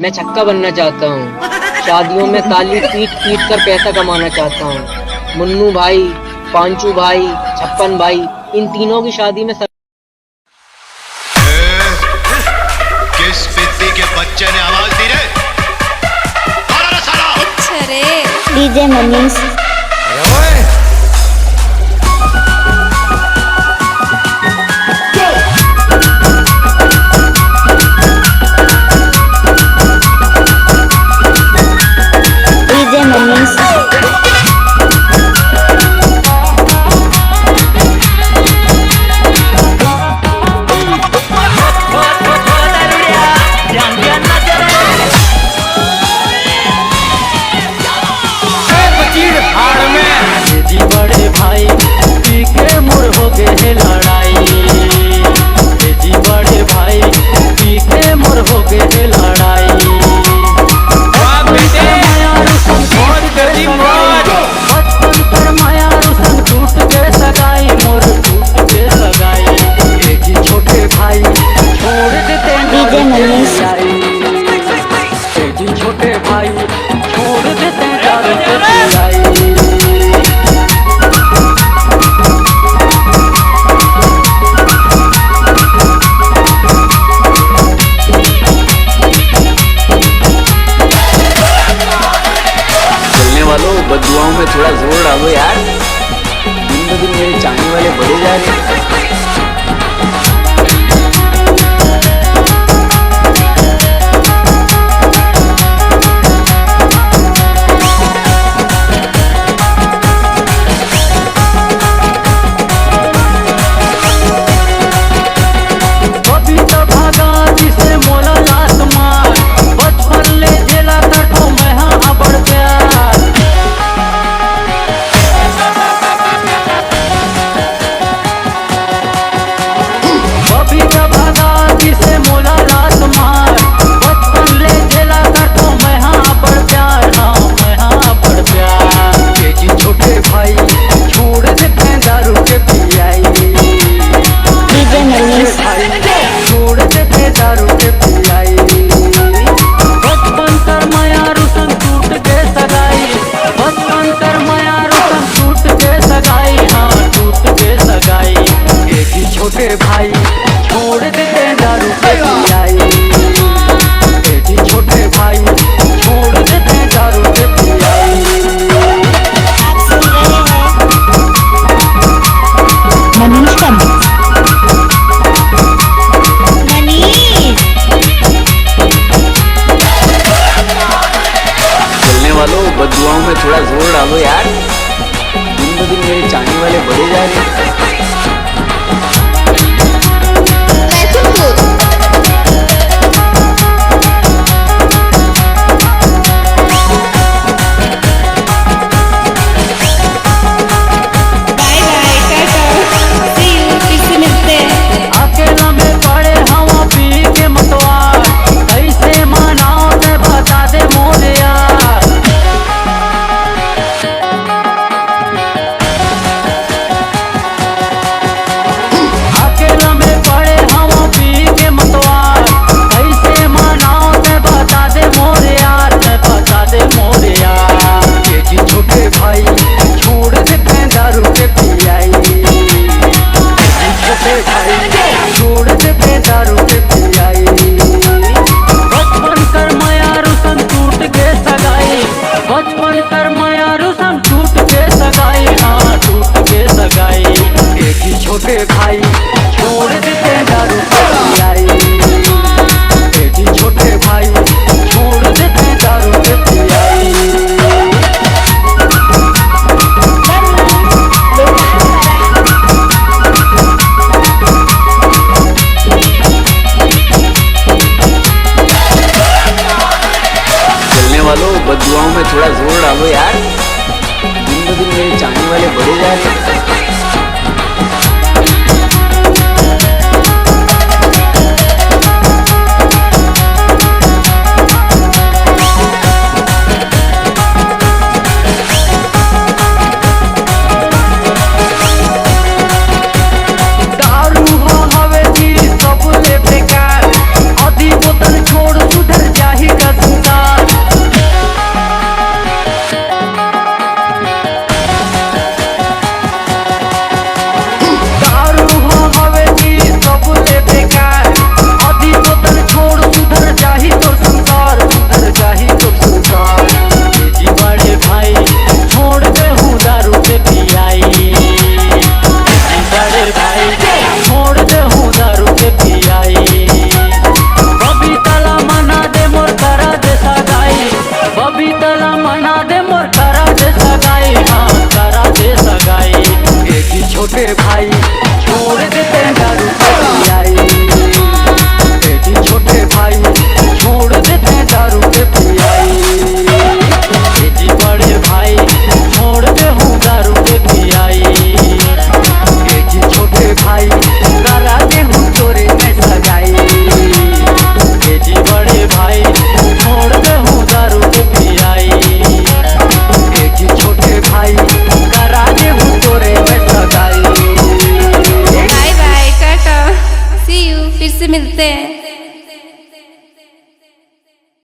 मैं छक्का बनना चाहता हूँ। शादियों में ताली पीट पीट कर पैसा कमाना चाहता हूँ। मुन्नू भाई, पांचू भाई, छप्पन भाई, इन तीनों की शादी में किस बिद्दी के बच्चे ने आवाज दी रे? अच्छा रे डीजे मनीष। डीजे मनीष। बड़े भाई पी के मुड़ हो गए लड़ाई। जी बड़े भाई पी के मुड़ हो गए लड़ाई। बचपन पर माया रुसन टूट के सगाई मोर टूट के सगाई। एक ही छोटे भाई छोड़ देते डीजे मनीष। एक ही छोटे भाई छोड़ देते दारू के पिलाई। बदुआओं में थोड़ा जोर डालो यार। दिन ब दिन मेरे चाहने वाले बढ़े जा रहे हैं। छोटे भाई छोड़ देते दारू के पिलाई। छोटे भाई छोड़ देते दारू के पिलाई। आप सुन रहे हैं मनीष का मनीष। चलने वालों बदुआओं में थोड़ा जोर डालो यार। दिन ब दिन मेरे चाहने वाले बढ़े जा रहे हैं। छोटे भाई छोड़ देते दारू के पिलाई। छोटे भाई छोड़ देते दारू के पिलाई। चलने वालों बदुआओं में थोड़ा जोर डालो यार। दिन ब दिन मेरे चाहने वाले बढ़े जा रहे हैं। हवे जी सब ले बेकार। आधी बोतल छोड़ उधर जाही का फिर से मिलते हैं।